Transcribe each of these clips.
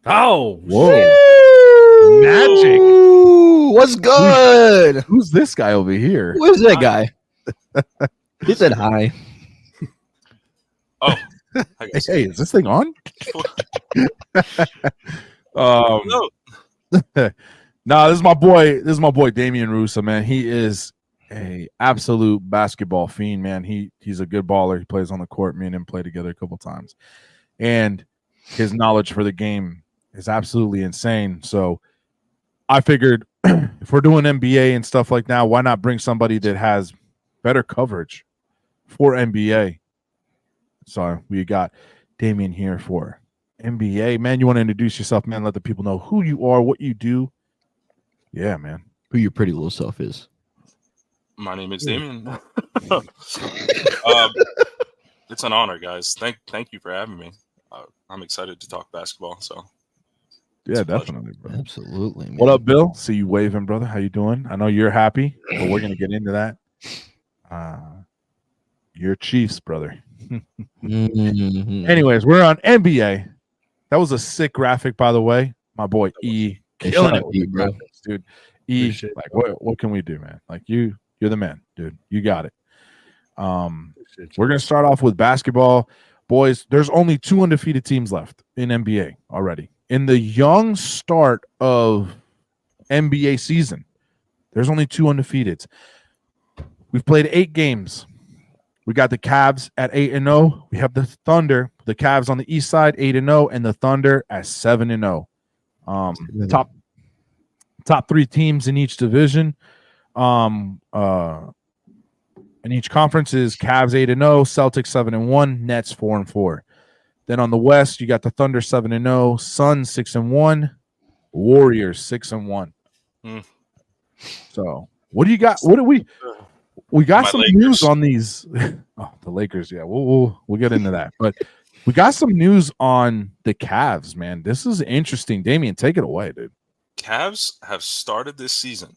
Oh, whoa. Magic. Ooh, what's good? Who's this guy over here? Who is that guy? He said hi. Oh, I guess. Hey, is this thing on? No. No, this is my boy. This is my boy Damian Roosa, man. He is a absolute basketball fiend, man. He's a good baller. He plays on the court. Me and him play together a couple times, and his knowledge for the game is absolutely insane. So I figured if we're doing NBA and stuff like that, why not bring somebody that has better coverage for NBA? So we got Damian here for NBA. Man, you want to introduce yourself, man? Let the people know who you are, what you do. Yeah, man. Who your pretty little self is. My name is Damien. It's an honor, guys. Thank you for having me. I'm excited to talk basketball. So yeah, definitely, bro. Absolutely. Man. What up, Bill? See you waving, brother. How you doing? I know you're happy, but we're gonna get into that. You're Chiefs, brother. Anyways, we're on NBA. That was a sick graphic, by the way. My boy E, killing it, with the graphics, dude. E, like, what can we do, man? Like, you're the man, dude. You got it. We're gonna start off with basketball, boys. There's only 2 undefeated teams left in NBA already. In the young start of NBA season, there's only 2 undefeateds. We've played 8 games. We got the Cavs at 8-0. We have the Thunder, the Cavs on the east side, 8-0, and the Thunder at 7-0. Top 3 teams in each division. In each conference is Cavs 8-0, Celtics 7-1, Nets 4-4. Then on the West, you got the Thunder 7-0, Suns 6-1, Warriors 6-1. So, what do you got? What do we got some Lakers. news on these. Oh, the Lakers, yeah. We'll get into that. But we got some news on the Cavs, man. This is interesting. Damian, take it away, dude. Cavs have started this season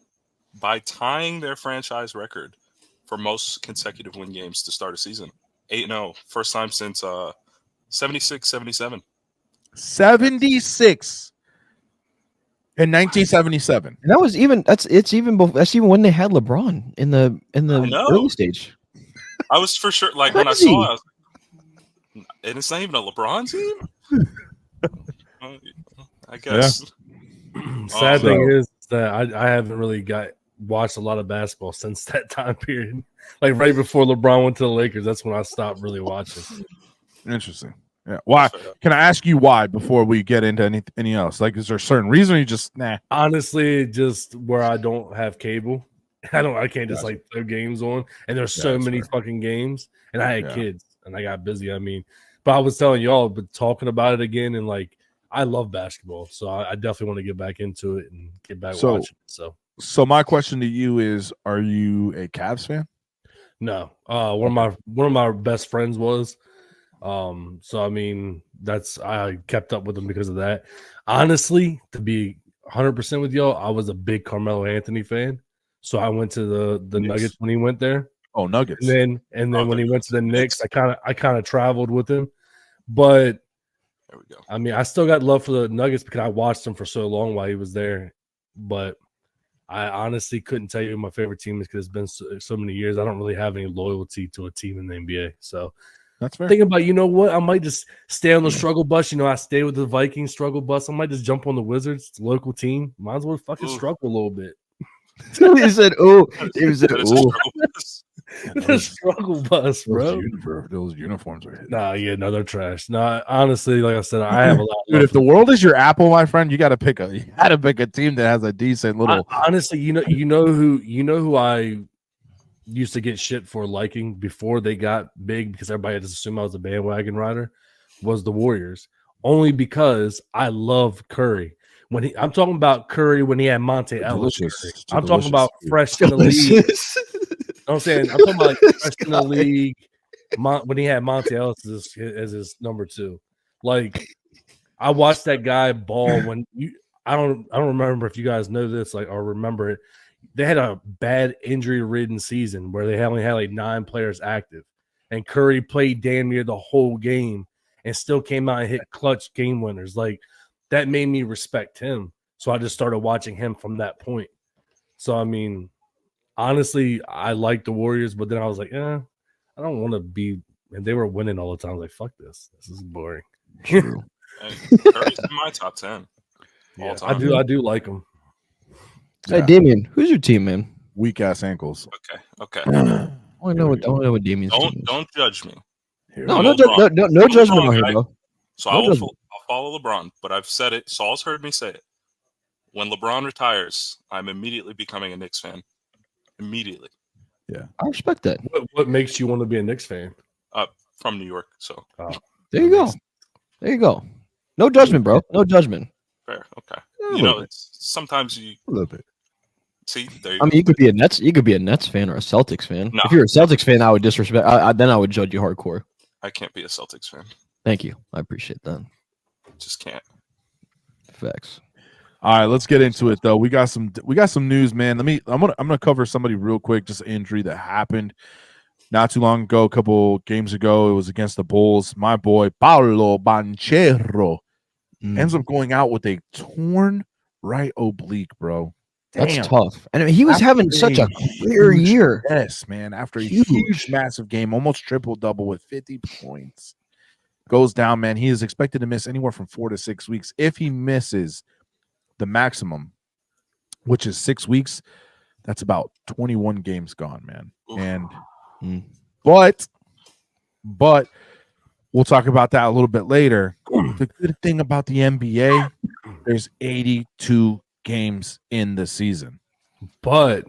by tying their franchise record for most consecutive win games to start a season. 8-0. First time since 76, 77. 76 in 1977. And that was even that's even when they had LeBron in the early stage. I was for sure like when I saw it, I was like, and it's not even a LeBron team. I guess. Yeah. Sad thing is that I haven't really watched a lot of basketball since that time period. Like right before LeBron went to the Lakers, that's when I stopped really watching. Interesting. Yeah. Why? Can I ask you why before we get into anything else? Like, is there a certain reason or you just nah? Honestly, just where I don't have cable. I can't just like throw games on. And there's so many fucking games. And I had kids and I got busy. I mean, but I was telling y'all, but talking about it again, and like I love basketball. So I definitely want to get back into it and get back watching it. So my question to you is, are you a Cavs fan? No. One of my best friends was. So I mean, I kept up with him because of that. Honestly, to be 100% with y'all, I was a big Carmelo Anthony fan. So I went to the Nuggets when he went there. Oh, Nuggets. And then when he went to the Knicks, I kind of traveled with him. But there we go. I mean, I still got love for the Nuggets because I watched him for so long while he was there. But I honestly couldn't tell you who my favorite team is because it's been so many years. I don't really have any loyalty to a team in the NBA. So that's fair. Think about, you know what? I might just stay on the struggle bus. You know, I stay with the Vikings struggle bus. I might just jump on the Wizards, local team. Might as well fucking struggle a little bit. He said, "Oh, he said, oh." The struggle bus, bro. Those uniforms are hitting. No, they're trash. No, honestly, like I said, I have a lot. Dude, if the world is your Apple, my friend, you got to pick a team that has a decent little. Honestly, you know who I used to get shit for liking before they got big because everybody just assumed I was a bandwagon rider was the Warriors. Only because I love Curry. I'm talking about Curry when he had Monte Ellis. I'm talking about fresh in the league. I'm saying I'm talking about like fresh in the league when he had Monte Ellis as his number 2. Like I watched that guy ball when I don't remember if you guys know this or remember it. They had a bad injury-ridden season where they only had like 9 players active, and Curry played damn near the whole game and still came out and hit clutch game winners. Like that made me respect him. So I just started watching him from that point. So, I mean, honestly, I like the Warriors, but then I was like, I don't want to be. And they were winning all the time. I was like, fuck this. This is boring. True. Curry's in my top 10. Yeah, I do like him. Hey, Damien, who's your team, man? Weak ass ankles. Okay. I want to know what Damien's team is. Don't judge me. No judgment on here, bro. So I'll follow LeBron, but I've said it. Saul's heard me say it. When LeBron retires, I'm immediately becoming a Knicks fan. Immediately. Yeah, I respect that. What makes you want to be a Knicks fan? From New York. So there you go. There you go. No judgment, bro. No judgment. Fair. Okay. You know, it's sometimes you a little bit. See, there you I mean, go. you could be a Nets fan or a Celtics fan. No. If you're a Celtics fan, I would disrespect. Then I would judge you hardcore. I can't be a Celtics fan. Thank you. I appreciate that. Just can't. Facts. All right, let's get into it though. We got some news, man. I'm gonna cover somebody real quick, just an injury that happened not too long ago, a couple games ago. It was against the Bulls. My boy Paolo Banchero ends up going out with a torn right oblique, bro. Damn. That's tough. And he was having such a clear year. Yes, man. After a huge, massive game, almost triple-double with 50 points. Goes down, man. He is expected to miss anywhere from 4 to 6 weeks. If he misses the maximum, which is 6 weeks, that's about 21 games gone, man. And but we'll talk about that a little bit later. The good thing about the NBA, there's 82 games in the season. But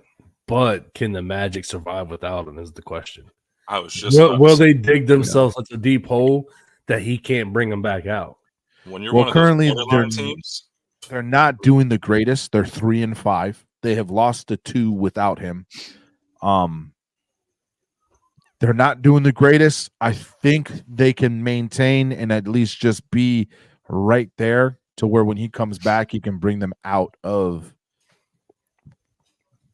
can the Magic survive without him is the question. I was just will they dig themselves such a deep hole that he can't bring them back out? When you're currently teams, they're not doing the greatest. They're 3-5. They have lost to 2 without him. They're not doing the greatest. I think they can maintain and at least just be right there to where when he comes back, he can bring them out of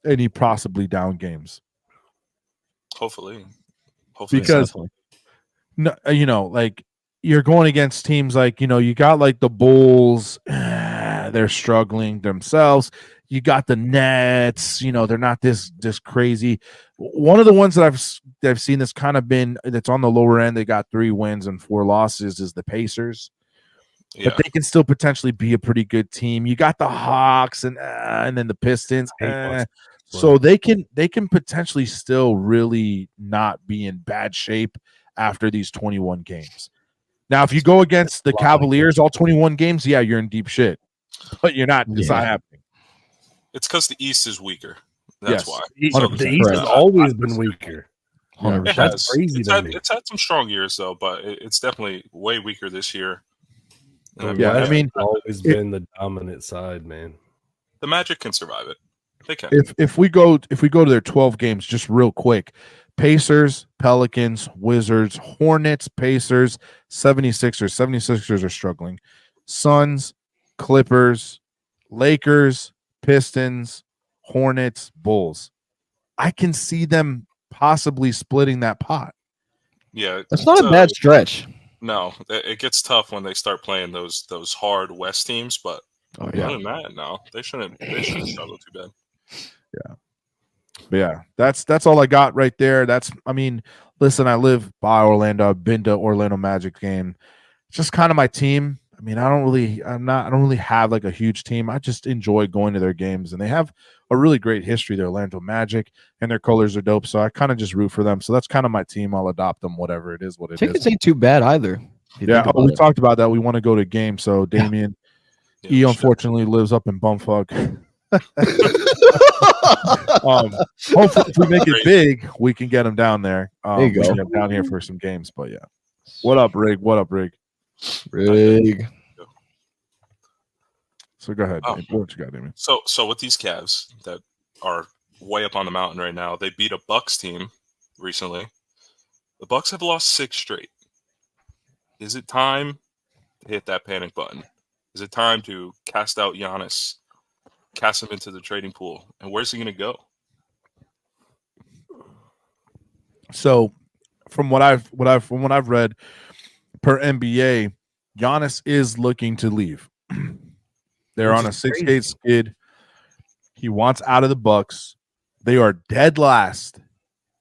any possibly down games. Hopefully. Because, like you're going against teams like, you got like the Bulls, they're struggling themselves. You got the Nets, they're not this crazy. One of the ones that I've seen that's kind of been that's on the lower end, they got 3 wins and 4 losses, is the Pacers. Yeah. But they can still potentially be a pretty good team. You got the Hawks and then the Pistons. So they can potentially still really not be in bad shape after these 21 games. Now, if you go against the Cavaliers all 21 games, yeah, you're in deep shit. But you're not. It's not happening. It's because the East is weaker. That's why. The East has always been weaker. That's crazy. It's had some strong years though, but it's definitely way weaker this year. I mean, always been the dominant side, man. The Magic can survive it. They can. If we go to their 12 games, just real quick: Pacers, Pelicans, Wizards, Hornets, Pacers, 76ers. 76ers are struggling. Suns, Clippers, Lakers, Pistons, Hornets, Bulls. I can see them possibly splitting that pot. Yeah, that's not a bad stretch. No, it gets tough when they start playing those hard West teams, but other than that, no, they shouldn't struggle too bad. Yeah. But yeah, that's all I got right there. Listen, I live by Orlando. I've been to Orlando Magic game. It's just kind of my team. I mean, I don't really have like a huge team. I just enjoy going to their games, and they have a really great history, the Orlando Magic, and their colors are dope. So I kind of just root for them. So that's kind of my team. I'll adopt them, whatever it is, what it is. Tickets ain't too bad either. Yeah, we talked about that. We want to go to games. So Damien, he unfortunately lives up in bumfuck. Hopefully, if we make it big, we can get him down there. There you go. Get him down here for some games. But yeah, what up, Rig? Rig. So go ahead. What you got, Damien? So with these Cavs that are way up on the mountain right now, they beat a Bucks team recently. The Bucks have lost 6 straight. Is it time to hit that panic button? Is it time to cast out Giannis, cast him into the trading pool, and where's he going to go? So, from what I've read, per NBA, Giannis is looking to leave. They're on a 6-8 skid. He wants out of the Bucks. They are dead last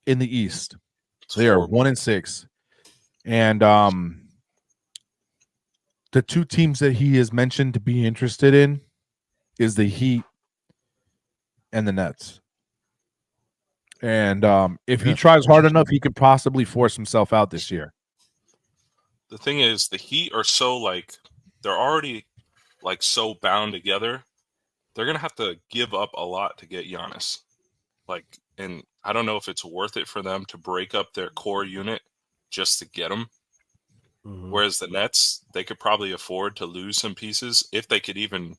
in the East. They are 1-6. And the two teams that he has mentioned to be interested in is the Heat and the Nets. And if he tries hard enough, he could possibly force himself out this year. The thing is, the Heat are so like they're already like so bound together. They're gonna have to give up a lot to get Giannis. Like, and I don't know if it's worth it for them to break up their core unit just to get him. Mm-hmm. Whereas the Nets, they could probably afford to lose some pieces if they could even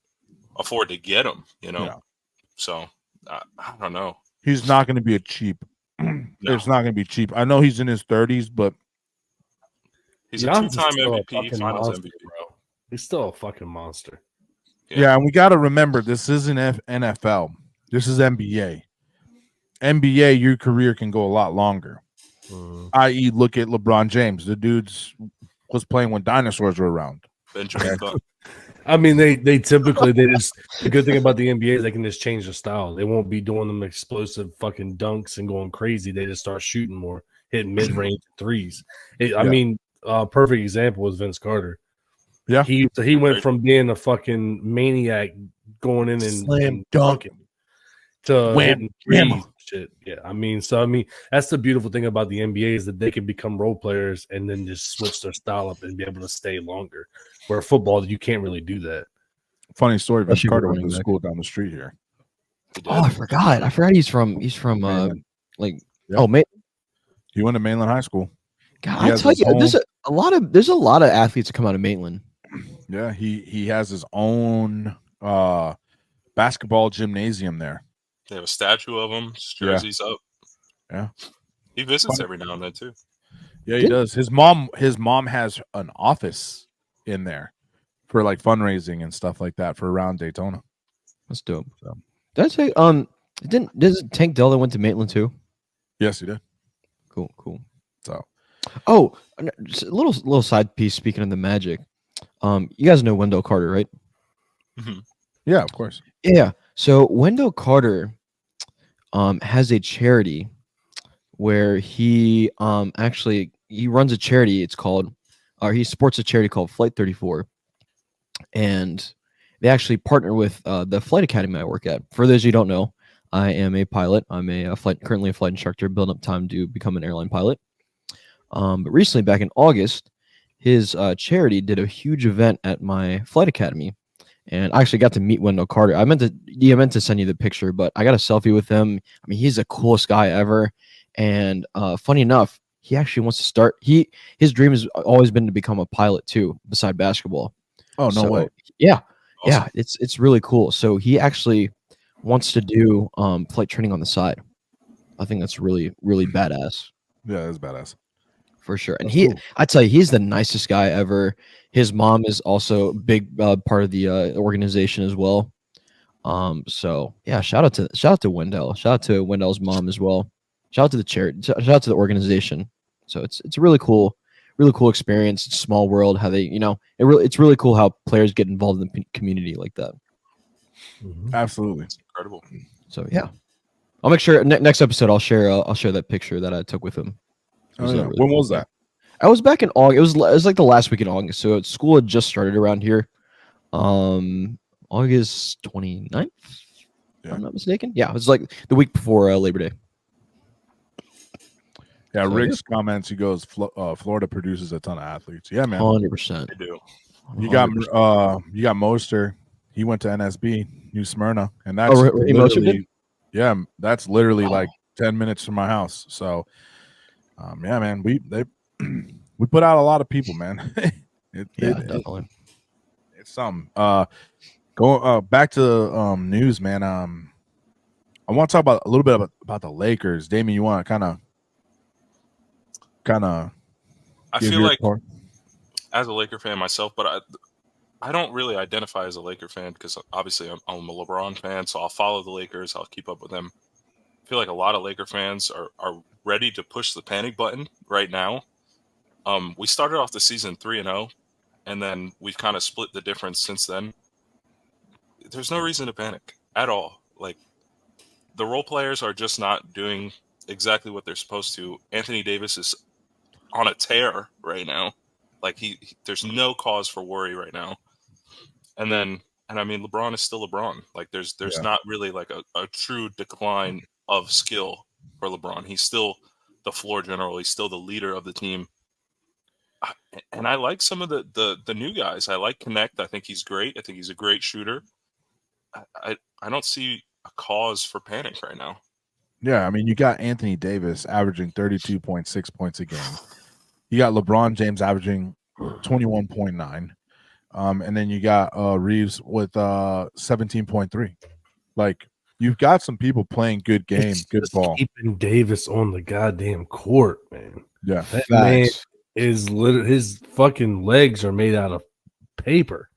afford to get him. You know, so I don't know. He's not going to be a cheap. No. It's not going to be cheap. I know he's in his 30s, but he's a 2-time MVP, Finals monster, MVP, bro. He's still a fucking monster. Yeah, and we got to remember this isn't NFL. This is NBA. NBA, your career can go a lot longer. I.e., look at LeBron James. The dude's was playing when dinosaurs were around. Benjamin Button. I mean, they typically just the good thing about the NBA is they can just change the style. They won't be doing them explosive fucking dunks and going crazy. They just start shooting more, hitting mid range threes. I mean, perfect example was Vince Carter. Yeah, he went from being a fucking maniac going in and slam dunking to hitting threes. Shit. Yeah, I mean, that's the beautiful thing about the NBA is that they can become role players and then just switch their style up and be able to stay longer. Where football, you can't really do that. Funny story, Vince Carter went to school down the street here. Oh, I forgot. He's from Maitland. He went to Mainland High School. God, I tell you, there's a lot of athletes that come out of Maitland. Yeah, he has his own basketball gymnasium there. They have a statue of him, jerseys up. Yeah. He visits every now and then too. Yeah, he does. His mom has an office in there for like fundraising and stuff like that for around Daytona. That's dope. So did I say does Tank Dell that went to Maitland too? Yes, he did. Cool. So just a little side piece speaking of the Magic. You guys know Wendell Carter, right? Mm-hmm. Yeah, of course. Yeah. So Wendell Carter has a charity where he runs a charity. It's called, he supports a charity called Flight 34, and they actually partner with the flight academy I work at. For those of you who don't know, I am a pilot. I'm currently a flight instructor, building up time to become an airline pilot. But recently, back in August, his charity did a huge event at my flight academy. And I actually got to meet Wendell Carter. I meant to send you the picture, but I got a selfie with him. I mean, he's the coolest guy ever. And funny enough, he actually wants to start. His dream has always been to become a pilot too, beside basketball. Oh, no way. Yeah. Awesome. Yeah. It's really cool. So he actually wants to do flight training on the side. I think that's really, really badass. Yeah, that's badass. For sure. And I tell you, he's the nicest guy ever. His mom is also a big part of the organization as well. So yeah, shout out to Wendell. Shout out to Wendell's mom as well. Shout out to the charity. Shout out to the organization. So it's a really cool experience. It's a small world. How they, it's really cool how players get involved in the community like that. Mm-hmm. Absolutely, it's incredible. So yeah, I'll make sure next episode I'll share that picture that I took with him. Really when was that? I was back in August. It was like the last week in August. So school had just started around here. August 29th, if I'm not mistaken. Yeah, it was like the week before Labor Day. Yeah, Rick's comments. He goes, Florida produces a ton of athletes. Yeah, man, 100%. They do. You got Moster. He went to NSB, New Smyrna, and that's that's literally like 10 minutes from my house. So, yeah, man, we put out a lot of people, man. Definitely. It's something. Going back to news, man. I want to talk a little bit about the Lakers. Damien, you want to kind of. I feel like as a Laker fan myself, but I don't really identify as a Laker fan because obviously I'm a LeBron fan, so I'll follow the Lakers. I'll keep up with them. I feel like a lot of Laker fans are ready to push the panic button right now. We started off the season 3-0, and then we've kind of split the difference since then. there's no reason to panic at all. Like, the role players are just not doing exactly what they're supposed to. Anthony Davis is on a tear right now. Like, there's no cause for worry right now. And I mean, LeBron is still LeBron. Like, there's not really like a true decline of skill for LeBron. He's still the floor general. He's still the leader of the team. And I like some of the new guys. I like Connect. I think he's great. I think he's a great shooter. I don't see a cause for panic right now. Yeah, I mean, you got Anthony Davis averaging 32.6 points a game. You got LeBron James averaging 21.9. And then you got Reeves with 17.3. Like, you've got some people playing good game, good ball. Keeping Davis on the goddamn court, man. Yeah, that man is literally, his fucking legs are made out of paper.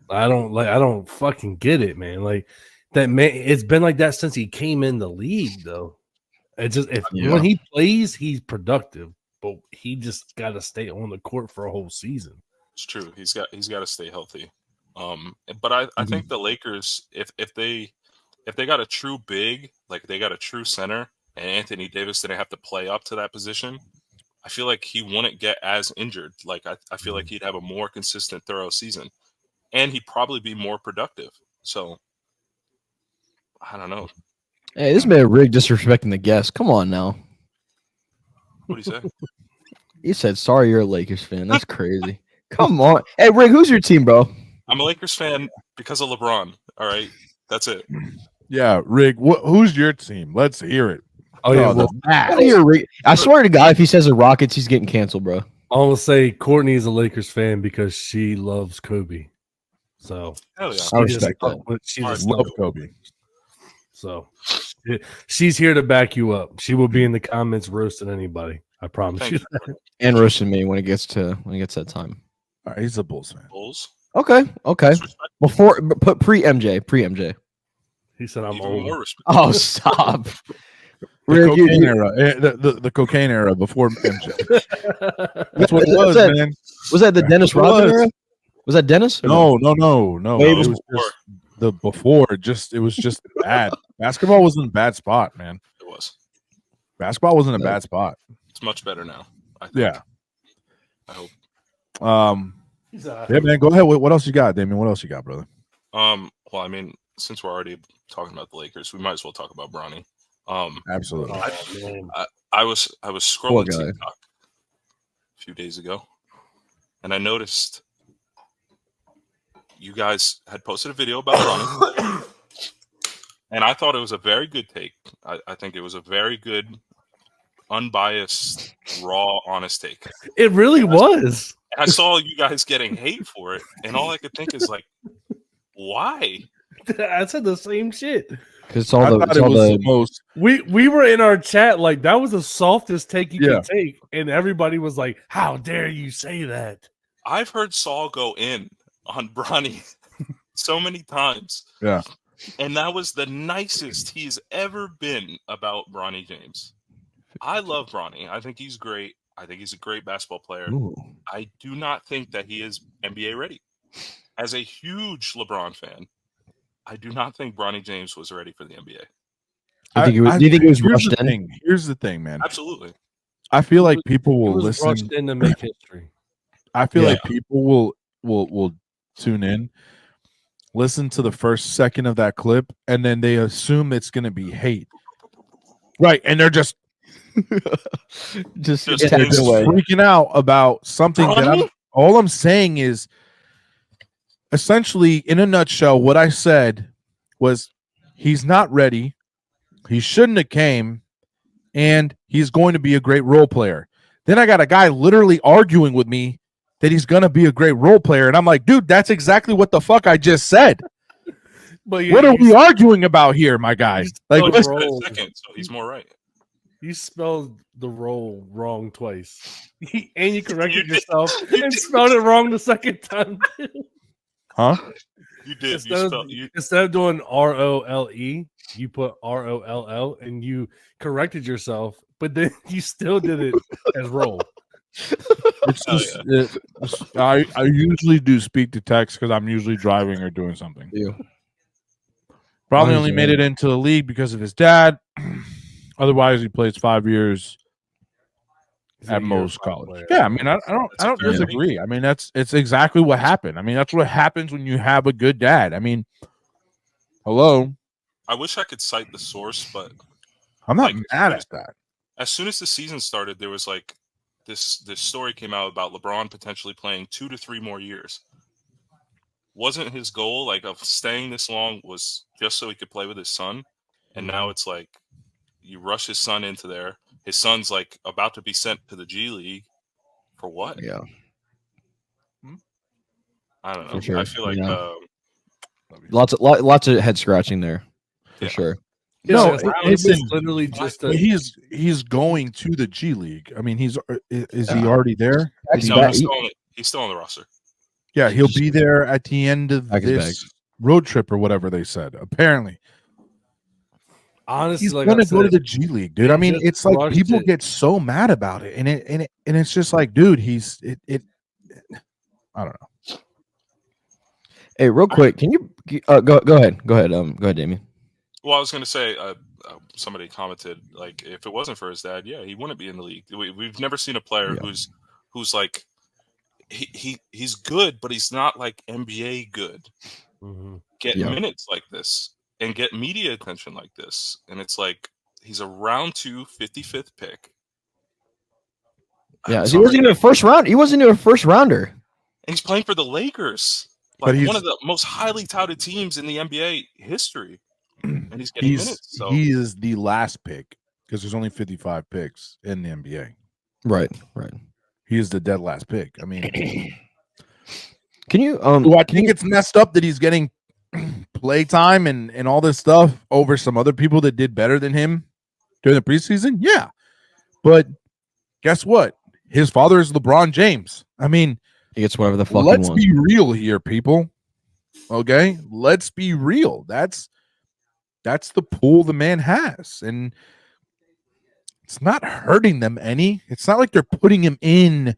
I don't fucking get it, man. Like, that man, it's been like that since he came in the league, though. It's just when he plays, he's productive, but he just got to stay on the court for a whole season. It's true. He's got to stay healthy. But I think the Lakers, if they got a true big, like they got a true center, and Anthony Davis didn't have to play up to that position, I feel like he wouldn't get as injured. Like, I feel like he'd have a more consistent, thorough season, and he'd probably be more productive. So, I don't know. Hey, this man Rig disrespecting the guest. Come on now. What do you say? He said, "Sorry, you're a Lakers fan." That's crazy. Come on. Hey, Rig, who's your team, bro? I'm a Lakers fan because of LeBron. All right, that's it. Yeah, Rig. Who's your team? Let's hear it. Oh yeah, I swear to God, if he says the Rockets, he's getting canceled, bro. I'm gonna say Courtney's a Lakers fan because she loves Kobe. So hell yeah, I respect that. She I just love Kobe. So she's here to back you up. She will be in the comments roasting anybody. I promise you that. And roasting me when it gets to that time. All right, he's a Bulls fan. Bulls. Okay. Before, but pre MJ. He said I'm Even old. more respect. Oh, stop. The cocaine era before MJ. That's what it was, man. Was that the Dennis Rodman era? Was that Dennis? No. Wait, It was just the before. It was just bad. Basketball was in a bad spot, man. It was. Basketball was in a bad spot. It's much better now. I think. Yeah. I hope. Yeah, man. Go ahead. What else you got, Damien? What else you got, brother? Well, I mean, since we're already talking about the Lakers, we might as well talk about Bronny. Absolutely. I was scrolling TikTok a few days ago, and I noticed you guys had posted a video about Bronny, and I thought it was a very good take. I think it was a very good, unbiased, raw, honest take. It really was. I saw you guys getting hate for it, and all I could think is like, why? I said the same shit. Because the most. We were in our chat like that was the softest take you could take, and everybody was like, "How dare you say that?" I've heard Saul go in on Bronny so many times. Yeah. And that was the nicest he's ever been about Bronny James. I love Bronny. I think he's great. I think he's a great basketball player. Ooh. I do not think that he is NBA ready. As a huge LeBron fan, I do not think Bronny James was ready for the NBA. Do you think it was rushed in? Here's the thing, man. Absolutely. I feel like people will listen. Rushed in to make history. I feel like people will tune in, listen to the first second of that clip, and then they assume it's going to be hate. Right, and they're just freaking out about something that all I'm saying is essentially, in a nutshell, what I said was he's not ready, he shouldn't have came, and he's going to be a great role player. Then I got a guy literally arguing with me that he's going to be a great role player, and I'm like, dude, that's exactly what the fuck I just said. But what are we arguing about here, my guy? Like, second, so he's more right. You spelled the role wrong twice, and you corrected yourself and spelled it wrong the second time. Huh? You did. Instead of doing ROLE, you put ROLL, and you corrected yourself, but then you still did it as roll. It's just, I usually do speak to text because I'm usually driving or doing something. Probably On only his made own. it into the league because of his dad. Otherwise, he plays 5 years He's a at year most five college. player. Yeah, I mean, I That's a don't fair take. disagree. I mean, it's exactly what happened. I mean, that's what happens when you have a good dad. I mean, hello, I wish I could cite the source, but I'm not like mad at that. as soon as the season started, there was like this story came out about LeBron potentially playing 2 to 3 more years. Wasn't his goal like of staying this long was just so he could play with his son, and now it's like you rush his son into there. His son's like about to be sent to the G League for what? Yeah, I don't know. for sure. I feel like Yeah. Lots of head scratching there, for Yeah. sure. No, His it- round was listen, literally just But a. he's going to the G League. I mean, is he Yeah. already there? Did he no, not- he's still on the roster. Yeah, he'll be there at the end of Pack his this bags. road trip or whatever they said. Apparently, Honestly, he's like going I to go to said, the G League, dude. they I mean, just it's like rushed people it. get so mad about it, and it's just like, dude, I don't know. Hey, real quick, can you go ahead? Go ahead, Damien. Well, I was going to say, somebody commented like, if it wasn't for his dad, yeah, he wouldn't be in the league. We've never seen a player Yeah. who's like he's good, but he's not like NBA good. Get Yeah. minutes like this and get media attention like this, and it's like he's a round 2 55th pick. Yeah, I'm he sorry. wasn't even a first round. He wasn't even a first rounder. And he's playing for the Lakers, But like he's- one of the most highly touted teams in the NBA history, and he's getting minutes. So He is the last pick because there's only 55 picks in the NBA. Right. He is the dead last pick. I mean, Can you I think it's messed up that he's getting play time and all this stuff over some other people that did better than him during the preseason. Yeah, but guess what? His father is LeBron James. I mean, he gets whatever the fuck he let's wants. be real here, people. Okay, let's be real. That's the pool the man has, and it's not hurting them any. It's not like they're putting him in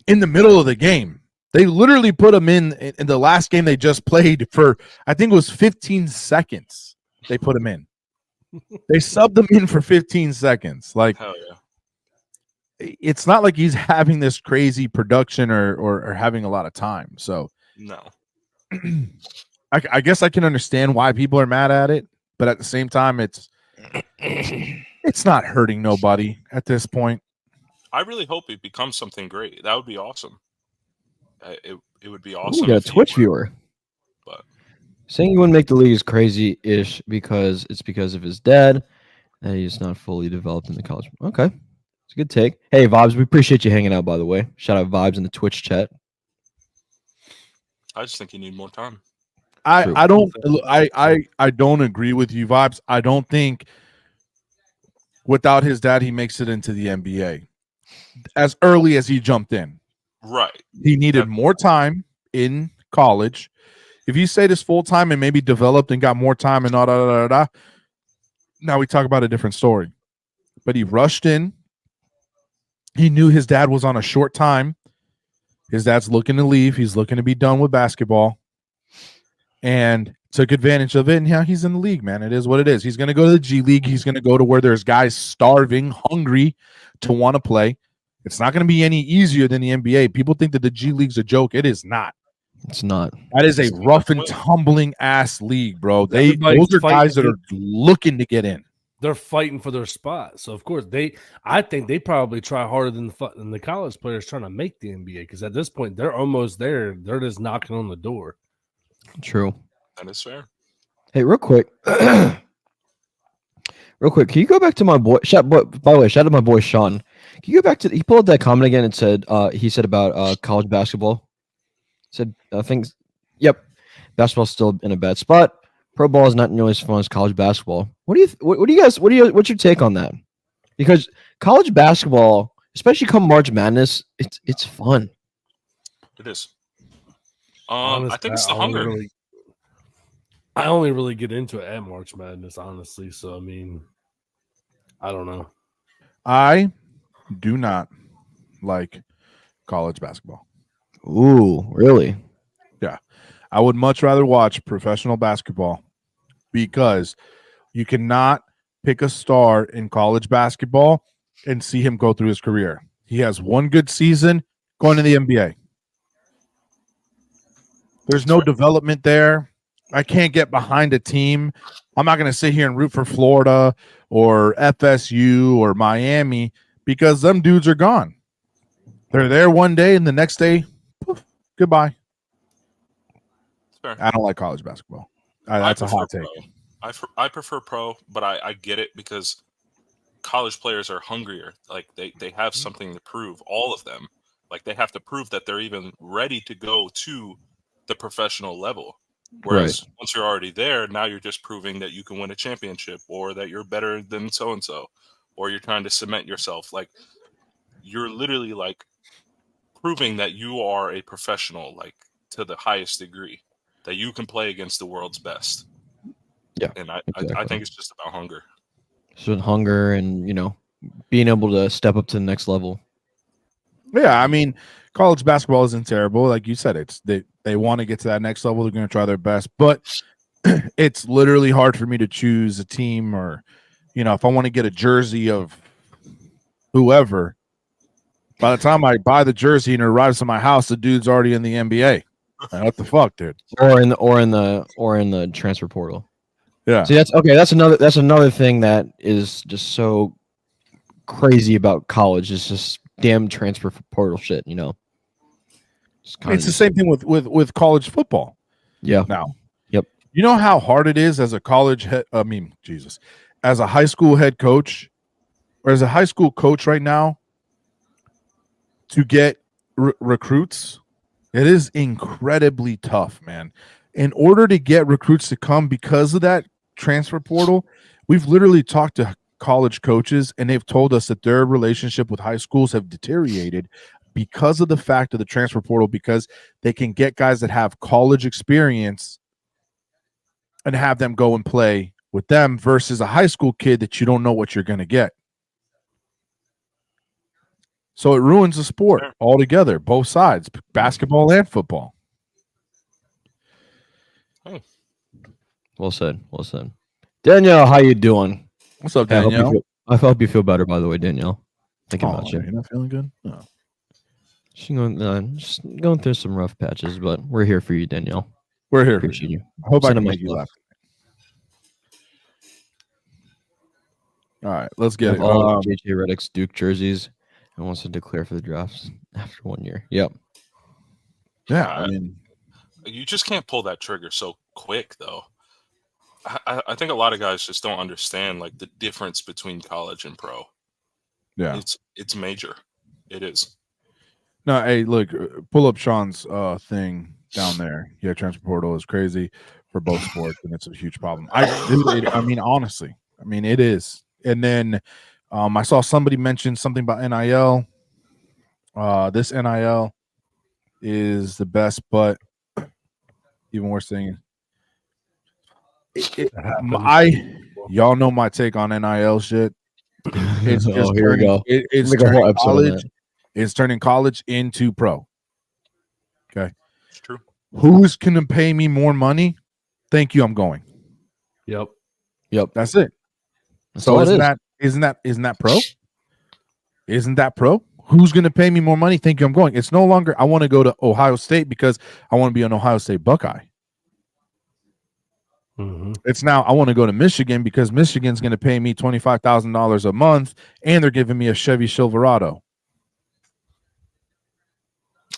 the middle of the game. They literally put him in the last game they just played for, I think it was 15 seconds. They put him in. They subbed him in for 15 seconds. Like, hell yeah. it's not like he's having this crazy production or having a lot of time. So No. I guess I can understand why people are mad at it, but at the same time, it's not hurting nobody at this point. I really hope it becomes something great. That would be awesome. It would be Ooh, awesome. we got a if he Twitch were, viewer but saying he wouldn't make the league is crazy-ish because it's because of his dad that he's not fully developed in the college. Okay, it's a good take. Hey, Vibes, we appreciate you hanging out. By the way, shout out Vibes in the Twitch chat. I just think you need more time. True. I don't agree with you, Vibes. I don't think without his dad he makes it into the NBA as early as he jumped in. Right. He needed more time in college. If you stayed this full time and maybe developed and got more time and now we talk about a different story. But he rushed in. He knew his dad was on a short time. His dad's looking to leave. He's looking to be done with basketball. And took advantage of it. And yeah, he's in the league, man. It is what it is. He's going to go to the G League. He's going to go to where there's guys starving, hungry to want to play. It's not going to be any easier than the NBA. People think that the G League's a joke. It is not. It's not. That is a rough and tumbling ass league, bro. Everybody's Those are guys that fighting. are looking to get in. They're fighting for their spot. So of course I think they probably try harder than the college players trying to make the NBA, because at this point they're almost there. They're just knocking on the door. True. That is fair. Hey, real quick. Can you go back to my boy? By the way, shout out to my boy Sean. Can you go back to? He pulled up that comment again and said, he said about college basketball. Said things. Yep, basketball's still in a bad spot. Pro ball is not nearly as fun as college basketball. What do you guys? What's your take on that? Because college basketball, especially come March Madness, it's fun. It is. Honestly, I think it's the hunger. I only really get into it at March Madness, honestly. So I mean, I don't know. I do not like college basketball. Ooh, really? I would much rather watch professional basketball because you cannot pick a star in college basketball and see him go through his career. He has one good season going to the NBA. There's no development there. I can't get behind a team. I'm not going to sit here and root for Florida or FSU or Miami because them dudes are gone. They're there one day and the next day, poof, goodbye. Fair. I don't like college basketball. That's a hot take. I prefer pro, but I get it because college players are hungrier. Like they have something to prove, all of them. Like they have to prove that they're even ready to go to the professional level. Whereas once you're already there, now you're just proving that you can win a championship or that you're better than so-and-so, or you're trying to cement yourself. Like you're literally like proving that you are a professional, like to the highest degree, that you can play against the world's best. Yeah. And I think it's just about hunger. So hunger and, being able to step up to the next level. Yeah, I mean, college basketball isn't terrible. Like you said, they want to get to that next level. They're going to try their best. But it's literally hard for me to choose a team or, if I want to get a jersey of whoever, by the time I buy the jersey and it arrives to my house, the dude's already in the NBA. Like, what the fuck, dude? Or in the transfer portal. Yeah. See, that's another thing that is just so crazy about college. It's just damn transfer portal shit, It's the same thing with college football. Yeah. Now. Yep. You know how hard it is as a as a high school head coach or as a high school coach right now to get recruits? It is incredibly tough, man. In order to get recruits to come because of that transfer portal, we've literally talked to college coaches and they've told us that their relationship with high schools have deteriorated because of the fact of the transfer portal, because they can get guys that have college experience and have them go and play with them versus a high school kid that you don't know what you're going to get. So it ruins the sport altogether, both sides, basketball and football. Well said. Well said. Danielle, how you doing? What's up, Danielle? I hope you feel better, by the way, Danielle. Thinking about you. You're not feeling good? No. She's just going through some rough patches, but we're here for you, Danielle. We're here Appreciate for you. you. I hope I can make you laugh. All right, let's get it. All JJ Redick's Duke jerseys and wants to declare for the drafts after 1 year. Yep. Yeah, I mean, you just can't pull that trigger so quick, though. I think a lot of guys just don't understand like the difference between college and pro. Yeah, it's major. It is. No, hey, look, pull up Sean's thing down there. Yeah, transfer portal is crazy for both sports, and it's a huge problem. I mean, honestly, it is. And then I saw somebody mention something about NIL. This NIL is the best, but even worse thing. Y'all know my take on NIL shit. It's just here we go. It's turning college. It's turning college into pro. Okay, it's true. Who's gonna pay me more money? Thank you. I'm going. Yep. That's it. So isn't that pro? Isn't that pro? Who's going to pay me more money? Thank you. I'm going. It's no longer I want to go to Ohio State because I want to be an Ohio State Buckeye. Mm-hmm. It's now I want to go to Michigan because Michigan's going to pay me $25,000 a month and they're giving me a Chevy Silverado.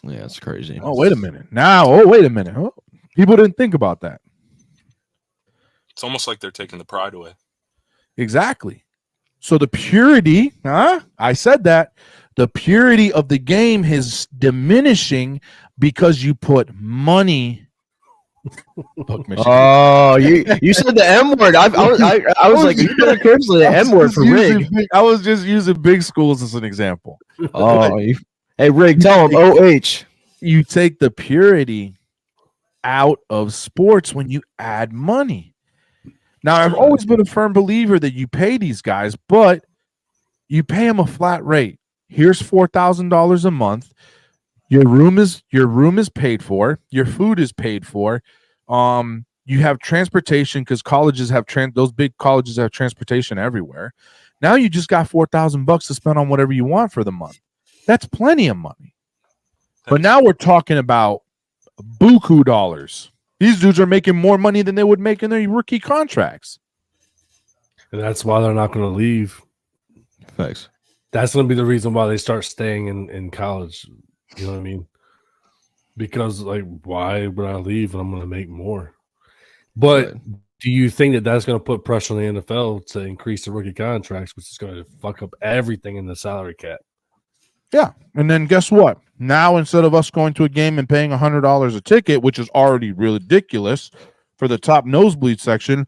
Yeah, it's crazy. Oh, wait a minute. Oh, people didn't think about that. It's almost like they're taking the pride away. Exactly. So the purity, I said that. The purity of the game is diminishing because you put money. Oh, you said the M word. I was like, you better cancel the M word for Rig. I was just using big schools as an example. Oh, hey Rig, tell him OH. You take the purity out of sports when you add money. Now, I've always been a firm believer that you pay these guys, but you pay them a flat rate. Here's $4,000 a month. Your room is paid for. Your food is paid for. You have transportation because colleges have those big colleges have transportation everywhere. Now you just got $4,000 to spend on whatever you want for the month. That's plenty of money. But now we're talking about buku dollars. These dudes are making more money than they would make in their rookie contracts. And that's why they're not going to leave. Thanks. That's going to be the reason why they start staying in college. You know what I mean? Because, like, why would I leave when I'm going to make more? But do you think that that's going to put pressure on the NFL to increase the rookie contracts, which is going to fuck up everything in the salary cap? Yeah. And then guess what? Now, instead of us going to a game and paying $100 a ticket, which is already ridiculous for the top nosebleed section,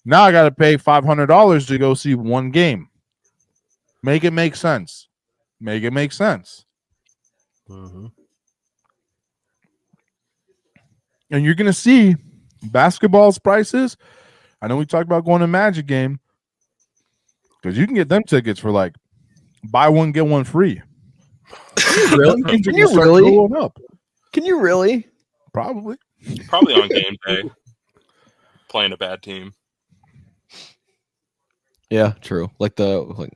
now I got to pay $500 to go see one game. Make it make sense. Make it make sense. Mm-hmm. And you're going to see basketball's prices. I know we talked about going to a Magic game because you can get them tickets for like buy one, get one free. Really? Can you really? Can you really? Probably on game day. Playing a bad team. Yeah, true. I don't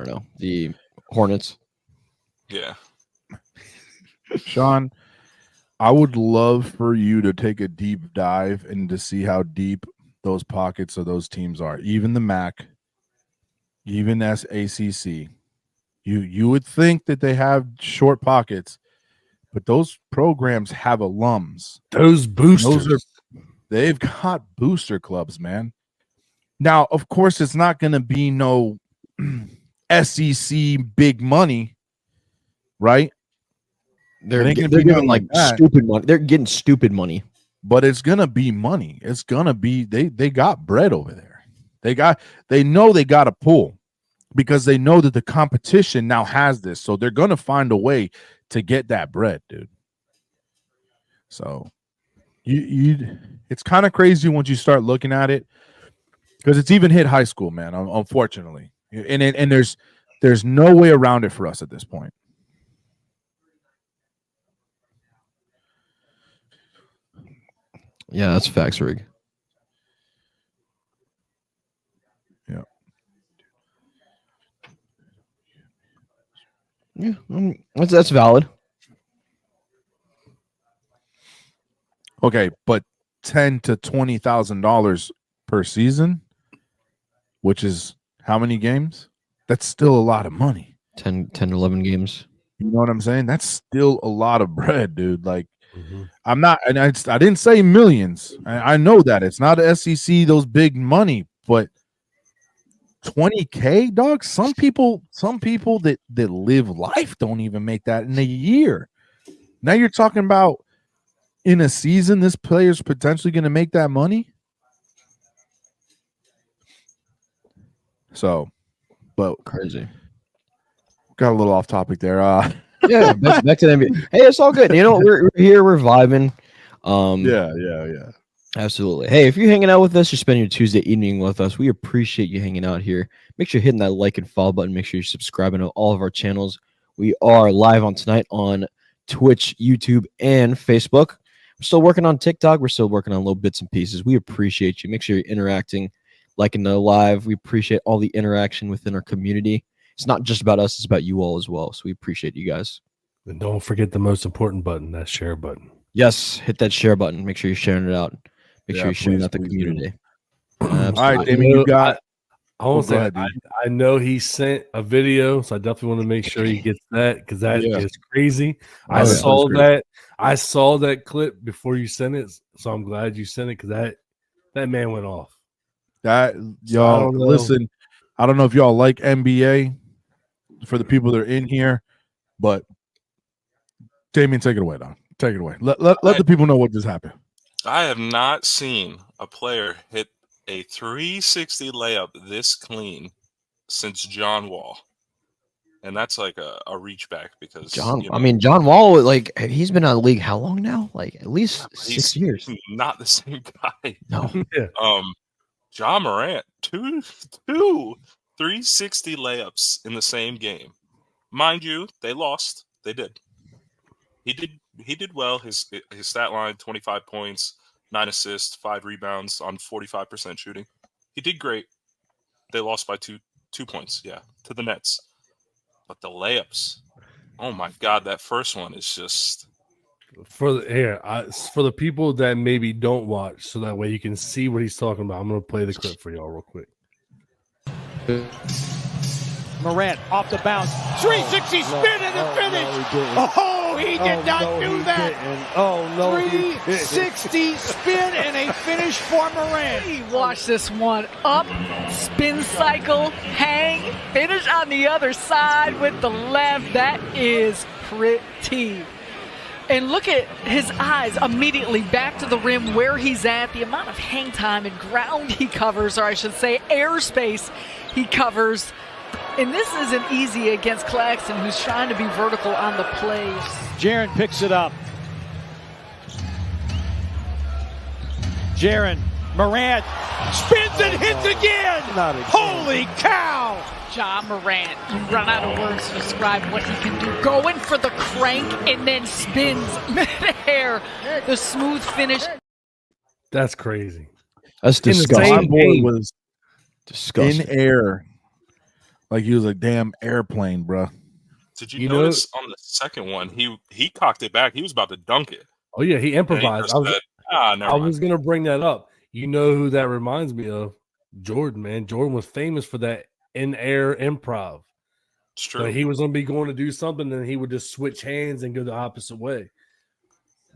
know, the Hornets. Yeah. Sean, I would love for you to take a deep dive and to see how deep those pockets of those teams are. Even the MAC, even SACC. You would think that they have short pockets, but those programs have alums. Those boosters. They've got booster clubs, man. Now, of course, it's not going to be no SEC big money, right? They're giving like stupid money. They're getting stupid money, but it's gonna be money. It's gonna be they got bread over there. They know they got a pull because they know that the competition now has this, so they're gonna find a way to get that bread, dude. So it's kind of crazy once you start looking at it because it's even hit high school, man. Unfortunately, and there's no way around it for us at this point. Yeah, that's facts, Rig. Yeah, that's valid. Okay, but $10,000 to $20,000 per season, which is how many games? That's still a lot of money. 10 to 11 games. You know what I'm saying? That's still a lot of bread, dude. Like, I'm not, and I didn't say millions. I know that it's not a SEC, those big money, but $20K, dog. Some people that live life don't even make that in a year. Now you're talking about in a season, this player's potentially going to make that money. So, but crazy. Got a little off topic there. Yeah, back to the NBA. Hey, it's all good. You know, we're here, we're vibing. Yeah. Absolutely. Hey, if you're hanging out with us, you're spending your Tuesday evening with us, we appreciate you hanging out here. Make sure you're hitting that like and follow button. Make sure you're subscribing to all of our channels. We are live on tonight on Twitch, YouTube, and Facebook. We're still working on TikTok. We're still working on little bits and pieces. We appreciate you. Make sure you're interacting, liking the live. We appreciate all the interaction within our community. It's not just about us, it's about you all as well. So we appreciate you guys. And don't forget the most important button, that share button. Yes, hit that share button. Make sure you're sharing it out. Make sure you're sharing out the community. All right, Damon, you got. I know he sent a video, so I definitely want to make sure he gets that because that is crazy. I saw that clip before you sent it, so I'm glad you sent it because that man went off. That y'all listen. I don't know if y'all like NBA for the people that are in here, but Damien, take it away, Don. Take it away. Let the people know what just happened. I have not seen a player hit a 360 layup this clean since John Wall. And that's like a reach back because John Wall, like he's been out of the league how long now? Like at least 6 years. Not the same guy. No. John Morant, two 360 layups in the same game. Mind you, they lost. They did. He did well. His stat line, 25 points, 9 assists, 5 rebounds on 45% shooting. He did great. They lost by two points, to the Nets. But the layups, oh my God, that first one is just for the people that maybe don't watch, so that way you can see what he's talking about. I'm gonna play the clip for y'all real quick. Morant off the bounce, 360 spin and the finish. He did not do that. Oh no, 360 spin and a finish for Morant. Watch this one up, spin cycle, hang, finish on the other side with the left. That is pretty. And look at his eyes immediately back to the rim where he's at, the amount of hang time and ground he covers, or I should say airspace he covers. And this isn't easy against Claxton, who's trying to be vertical on the plays. Jaren picks it up. Jaren, Morant spins and hits again. Holy cow! Ja Morant, you run out of words to describe what he can do. Going for the crank and then spins midair. The smooth finish. That's crazy. That's In the disgusting. My same boy game. was Disgusting. in air, like he was a damn airplane, bro. Did you You notice on the second one, he cocked it back. He was about to dunk it. Oh yeah, he And he improvised. just said, never I mind. was gonna bring that up. You know who that reminds me of? Jordan, man. Jordan was famous for that in-air improv. It's true. So he was gonna be going to do something, and he would just switch hands and go the opposite way.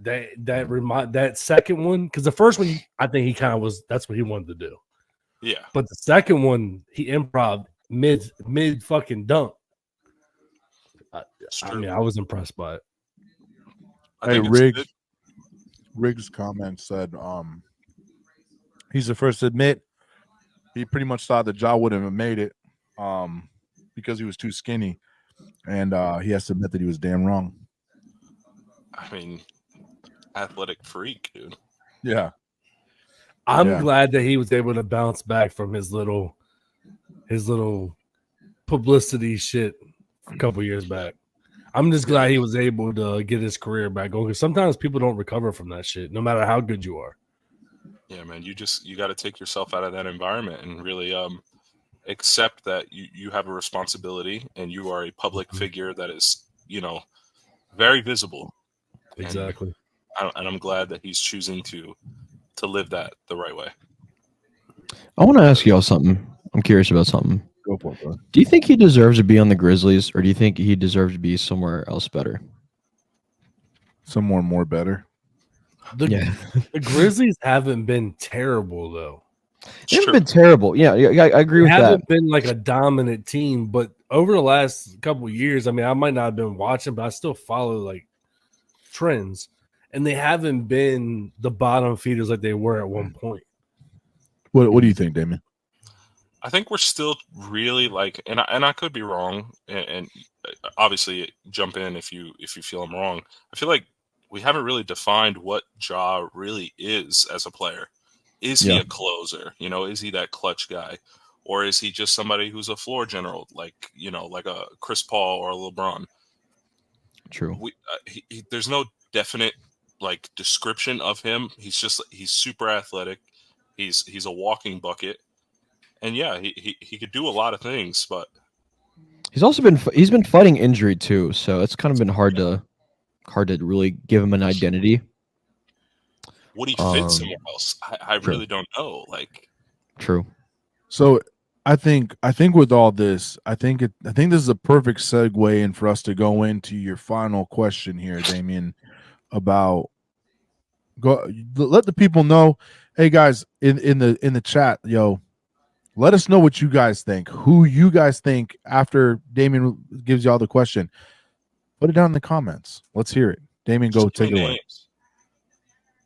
That second one, because the first one, I think he kind of was. That's what he wanted to do. Yeah. But the second one, he improv mid fucking dunk. It's I true. mean, I was impressed by it. I Hey, think it's good. Riggs' comment said, he's the first to admit he pretty much thought that Ja wouldn't have made it, because he was too skinny, and he has to admit that he was damn wrong. I mean, athletic freak, dude. Yeah, I'm Yeah. glad that he was able to bounce back from his little publicity shit a couple years back. I'm just glad he was able to get his career back going, because sometimes people don't recover from that shit, no matter how good you are. Yeah, man. You got to take yourself out of that environment and really accept that you have a responsibility and you are a public figure that is, very visible. Exactly. And I'm glad that he's choosing to live that the right way. I want to ask y'all something. I'm curious about something. go for it, bro. Do you think he deserves to be on the Grizzlies, or do you think he deserves to be somewhere else better? Somewhere more better. The Grizzlies haven't been terrible though. They haven't been terrible. Yeah, I agree They with that. haven't been like a dominant team, but over the last couple of years, I mean, I might not have been watching, but I still follow like trends, and they haven't been the bottom feeders like they were at one point. What do you think, Damon? I think we're still really like, and I could be wrong, and obviously jump in if you feel I'm wrong. I feel like we haven't really defined what Ja really is as a player. Is he a closer? Is he that clutch guy, or is he just somebody who's a floor general, like a Chris Paul or a LeBron? True. There's no definite like description of him. He's super athletic. He's a walking bucket. And yeah, he could do a lot of things, but He's been fighting injury too, so it's kind of been hard to really give him an identity. would he fit somewhere else? I really don't know. Like, True. So I think with all this, I think this is a perfect segue in for us to go into your final question here, Damien, about let the people know. Hey guys, in the chat, let us know what you guys think. Who you guys think after Damien gives y'all the question. Put it down in the comments. Let's hear it. Damien, go take it away.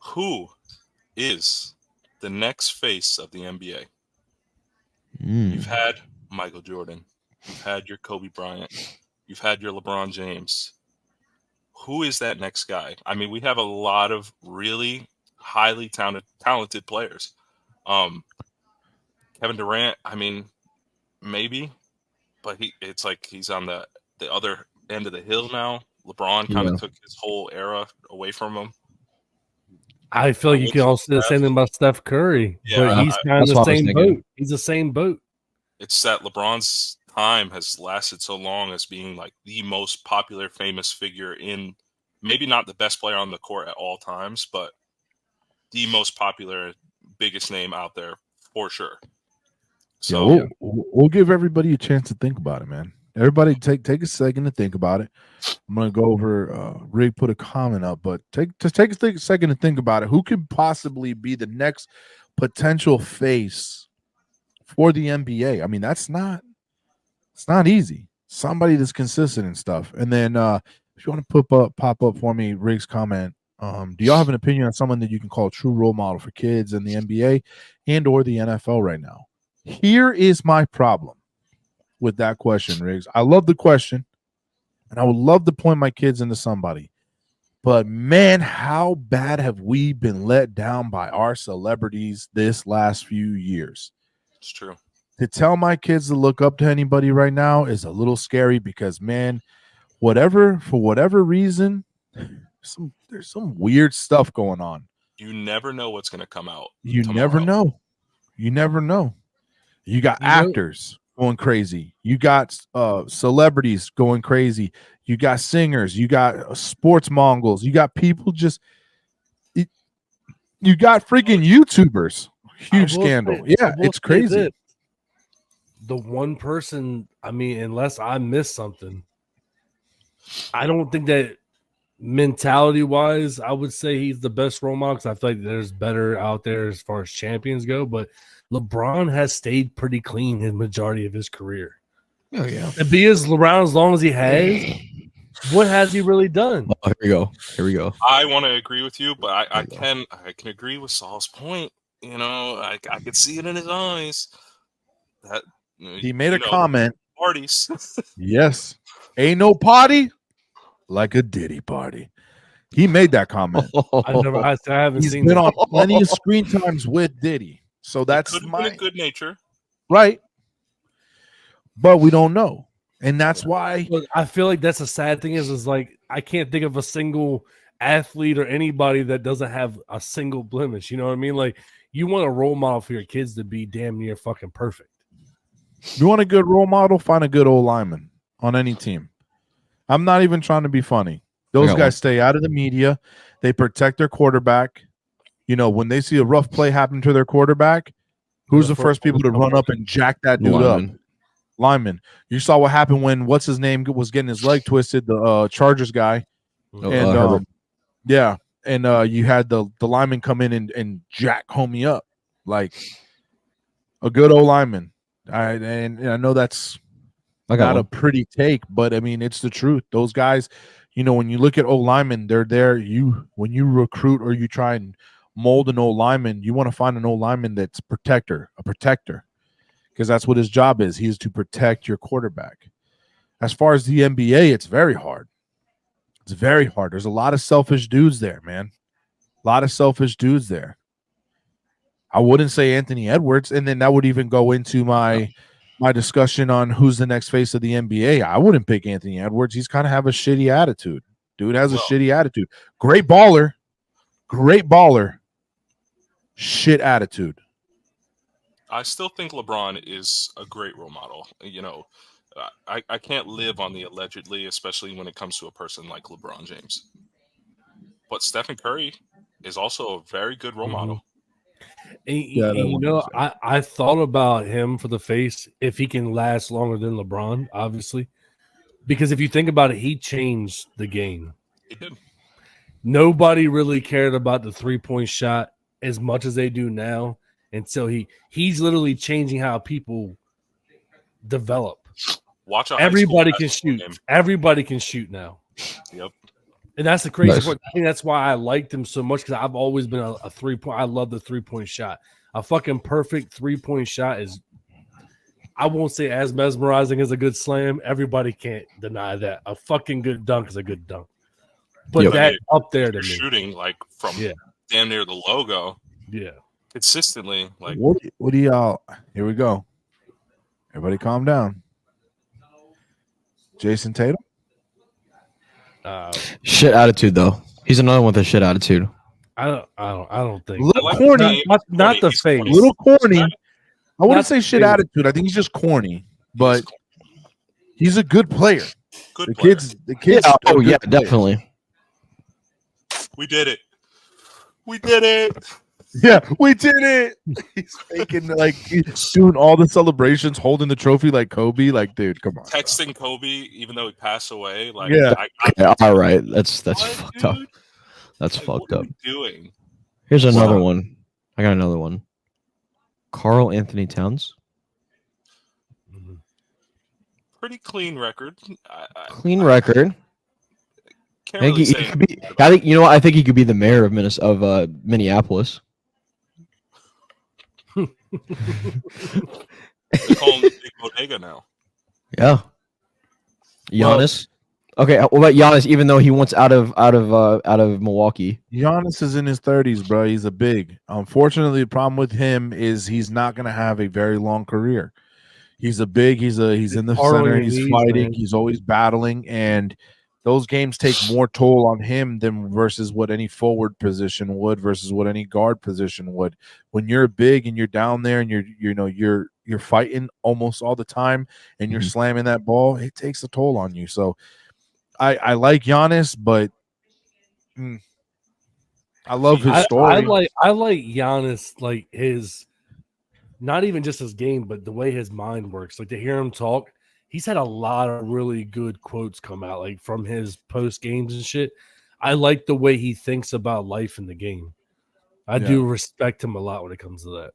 Who is the next face of the NBA? Mm. You've had Michael Jordan. You've had your Kobe Bryant. You've had your LeBron James. Who is that next guy? I mean, we have a lot of really highly talented players. Kevin Durant, I mean, maybe, but it's like he's on the other end of the hill now. LeBron kind of took his whole era away from him. I feel like you can also say the same thing about Steph Curry, but he's kind of the same boat. He's the same boat. It's that LeBron's time has lasted so long as being like the most popular, famous figure in maybe not the best player on the court at all times, but the most popular, biggest name out there for sure. So we'll give everybody a chance to think about it, man. Everybody take a second to think about it. I'm gonna go over. Rig put a comment up, but take a second to think about it. Who could possibly be the next potential face for the NBA? I mean, it's not easy. Somebody that's consistent and stuff. And then if you want to pop up for me, Rig's comment. Do y'all have an opinion on someone that you can call a true role model for kids in the NBA and or the NFL right now? Here is my problem with that question, Riggs. I love the question, and I would love to point my kids into somebody. But, man, how bad have we been let down by our celebrities this last few years? It's true. To tell my kids to look up to anybody right now is a little scary because, man, for whatever reason, there's some weird stuff going on. You never know what's going to come out. You never know. You got actors going crazy. You got celebrities going crazy. You got singers. You got sports mongols. You got people you got freaking YouTubers. Huge scandal. It's crazy. The one person, I mean, unless I miss something, I don't think that mentality-wise, I would say he's the best role model because I feel like there's better out there as far as champions go, but LeBron has stayed pretty clean his majority of his career. Oh, yeah. To be around as long as he has, what has he really done? Oh, here we go. I want to agree with you, but I can agree with Saul's point. You know, I could see it in his eyes. That he made a comment. Parties. Yes. Ain't no party like a Diddy party. He made that comment. I haven't He's seen been that. on plenty of screen times with Diddy. So that's my good nature. Right. But we don't know. And that's why I feel like that's a sad thing is like I can't think of a single athlete or anybody that doesn't have a single blemish. You know what I mean? Like you want a role model for your kids to be damn near fucking perfect. You want a good role model? Find a good old lineman on any team. I'm not even trying to be funny. Those guys stay out of the media. They protect their quarterback. You know, when they see a rough play happen to their quarterback, who's the first people to run up and jack that dude up? Lineman. You saw what happened when what's his name was getting his leg twisted, the Chargers guy. And you had the lineman come in and jack homie up like a good old lineman. I know that's not a pretty take, but I mean it's the truth. Those guys, you know, when you look at old linemen, they're there. When you recruit or you try and mold an old lineman, you want to find an old lineman that's a protector, because that's what his job is. He is to protect your quarterback. As far as the NBA, it's very hard. It's very hard. There's a lot of selfish dudes there, man. A lot of selfish dudes there. I wouldn't say Anthony Edwards, and then that would even go into my discussion on who's the next face of the NBA. I wouldn't pick Anthony Edwards. He's kind of have a shitty attitude. Dude has a shitty attitude. Great baller. Shit attitude. I still think LeBron is a great role model. You know, I can't live on the allegedly, especially when it comes to a person like LeBron James. But Stephen Curry is also a very good role model. And, you know, I thought about him for the face if he can last longer than LeBron, obviously. Because if you think about it, he changed the game. He did. Nobody really cared about the three-point shot as much as they do now until he's literally changing how people develop. Watch out. Everybody can shoot. Game. Everybody can shoot now. Yep. And that's the crazy part. I think that's why I liked him so much because I've always been a three-point. I love the three-point shot. A fucking perfect three-point shot is, I won't say as mesmerizing as a good slam. Everybody can't deny that. A fucking good dunk is a good dunk. But that up there to me. Shooting like from damn near the logo. Yeah. Consistently. Like what do y'all? Here we go. Everybody calm down. Jason Tatum? Shit attitude, though. He's another one with a shit attitude. I don't think. A little like corny. Not the He's face. corny. A little corny. I wouldn't Not say the shit face. attitude. I think he's just corny, but he's a good player. Good The player. kids. Yeah. are Oh good yeah, players. definitely. We did it. We did it. Yeah, we did it. He's faking like he's doing all the celebrations, holding the trophy like Kobe. Like, dude, come on. bro. Texting Kobe, even though he passed away. Like, Yeah. Yeah, all right, that's What, fucked up. dude? That's Like, fucked what are up. we doing? Here's another Wow. one. I got another one. Carl Anthony Towns. Pretty clean record. I Clean record. I can't think really he say could be. I think you know what? I think he could be the mayor of Minneapolis. They call him the Big Bodega now. Yeah. Giannis. Okay, what about Giannis? Even though he wants out of Milwaukee. Giannis is in his 30s, bro. He's a big. Unfortunately, the problem with him is he's not going to have a very long career. He's a big. He's in the Borrowing center. your He's knees, fighting. man. He's always battling, and those games take more toll on him than versus what any forward position would versus what any guard position would. When you're big and you're down there and you're fighting almost all the time and you're slamming that ball, it takes a toll on you. So I like Giannis, but I love his story. I like Giannis, like his, not even just his game, but the way his mind works. Like to hear him talk, he's had a lot of really good quotes come out, like from his post games and shit. I like the way he thinks about life in the game. I do respect him a lot when it comes to that.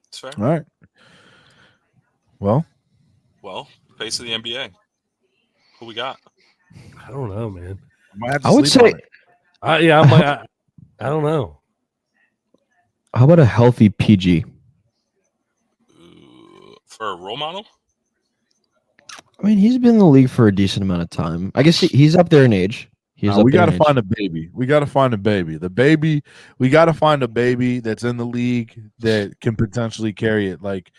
It's fair. All right. Well, face of the NBA. Who we got? I don't know, man. I would say. I don't know. How about a healthy PG? For a role model? I mean, he's been in the league for a decent amount of time. I guess he's up there in age. we got to find a baby. We got to find a baby. We got to find a baby that's in the league that can potentially carry it. Like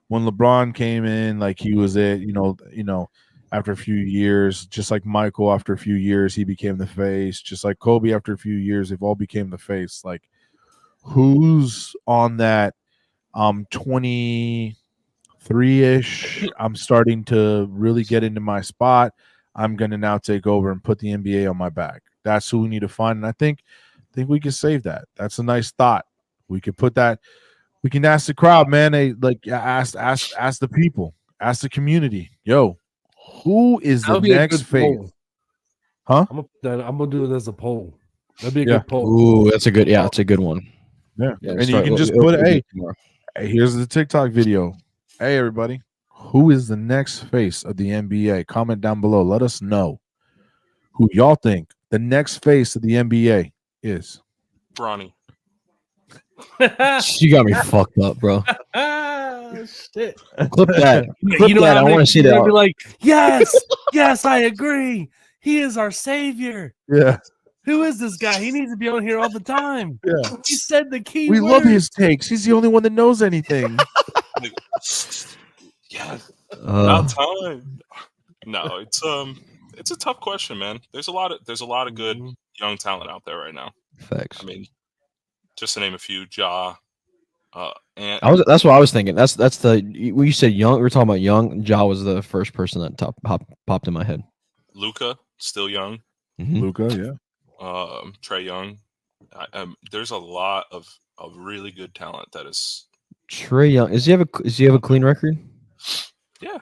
when LeBron came in, like he was it, after a few years, just like Michael, after a few years, he became the face. Just like Kobe, after a few years, they've all became the face. Like who's on that 23-ish? I'm starting to really get into my spot. I'm going to now take over and put the NBA on my back. That's who we need to find. And I think we can save that. That's a nice thought. We could put that. We can ask the crowd, man. Ask the people, ask the community. Yo, who is the next face? Huh? I'm gonna do it as a poll. That'd be a good poll. Ooh, that's a good. Yeah, it's a good one. Yeah, and you can just put hey, here's the TikTok video. Hey, everybody, who is the next face of the NBA? Comment down below. Let us know who y'all think the next face of the NBA is. Bronny. You got me fucked up, bro. Shit. Clip that. Clip that. I want to see that. Be like, yes, yes, I agree. He is our savior. Yeah. Who is this guy? He needs to be on here all the time. Yeah. He said the key. We word. love his takes. He's the only one that knows anything. Yeah. About time. No, it's a tough question, man. There's a lot of good young talent out there right now. Facts. I mean, just to name a few, Ja. And that's what I was thinking. That's when you said young. We were talking about young. Ja was the first person that popped in my head. Luka, still young. Luka, yeah. Trae Young. There's a lot of really good talent that is. Trae Young. Does he have a clean record? Yeah.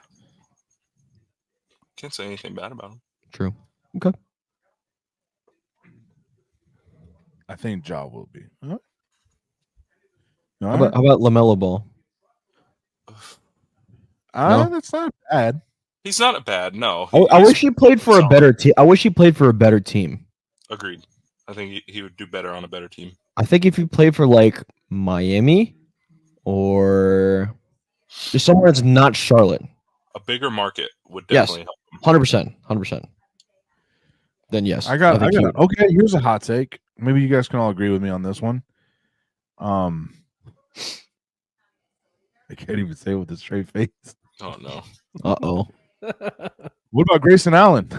Can't say anything bad about him. True. Okay. I think Ja will be. Huh? How about LaMelo Ball? No? That's not bad. He's not bad. No. I wish he played for a better team. I wish he played for a better team. Agreed. I think he would do better on a better team. I think if he played for like Miami or just somewhere that's not Charlotte, a bigger market would definitely help him. 100%. Then yes, I got. Okay, here's a hot take. Maybe you guys can all agree with me on this one. I can't even say it with a straight face. Oh no. Uh-oh. What about Grayson Allen?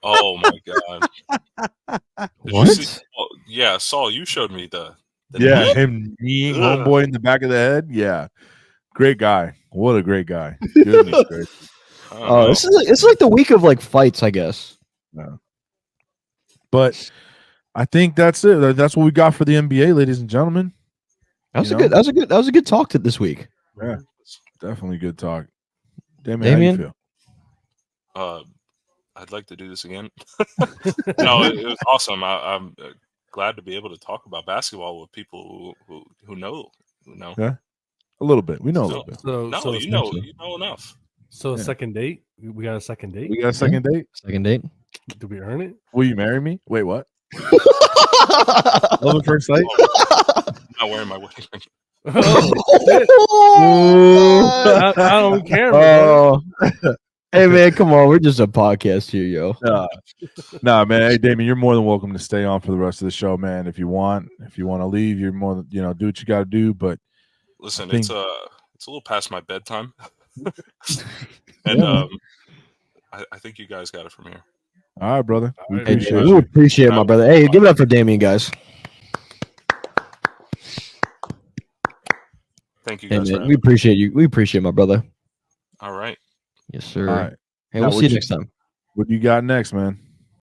Oh my god. What? Yeah, Saul, you showed me the Yeah, him kneeing homeboy in the back of the head. Yeah, great guy. What a great guy. Goodness gracious. Oh, it's like the week of like fights, I guess. Yeah. But I think that's it. That's what we got for the NBA, ladies and gentlemen. That was a good talk this week. Yeah, definitely good talk. Damien, how you feel? I'd like to do this again. No, it was awesome. I'm glad to be able to talk about basketball with people who know. Yeah, a little bit. We know a little bit. So you know enough. So second date. We got a second date. We got a second date. Second date. Did we earn it? Will you marry me? Wait, what? Love at first sight. I'm not wearing my wedding ring. I don't care. Oh. Hey man, come on. We're just a podcast here, yo. Nah, man. Hey, Damien, you're more than welcome to stay on for the rest of the show, man. If you want to leave, you're more than, do what you got to do. But listen, it's a little past my bedtime, and I think you guys got it from here. All right, brother. We appreciate it, my brother. Hey, give it up for Damien, guys. Thank you guys. Hey, man, we appreciate you. We appreciate my brother. All right. Yes, sir. All right. Hey, Now, we'll see you next time. What you got next, man?